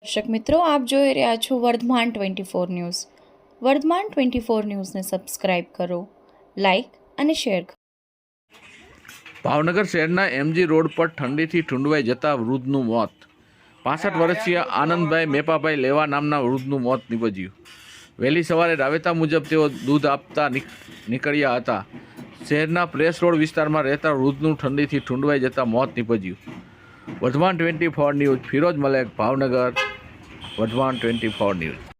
દર્શક મિત્રો, આપ જોઈ રહ્યા છો વર્ધમાન 24 ન્યૂઝ. વર્ધમાન 24 ન્યૂઝને સબસ્ક્રાઇબ કરો, લાઇક અને શેર કરો. ભાવનગર શહેરના એમજી રોડ પર ઠંડીથી ઠૂંડવાઈ જતા વૃદ્ધનું મોત. 65 વર્ષીય આનંદભાઈ મેપાભાઈ લેવા નામના વૃદ્ધનું મોત નીપજ્યું. વહેલી સવારે રાબેતા મુજબ તેઓ દૂધ આપતા નીકળ્યા હતા. શહેરના પ્રેસ રોડ વિસ્તારમાં રહેતા વૃદ્ધનું ઠંડીથી ઠૂંડવાઈ જતા મોત નીપજ્યું. વર્ધમાન 24 ન્યૂઝ, ફિરોઝ મલેક, ભાવનગર. વર્ધમાન 24 ન્યૂઝ.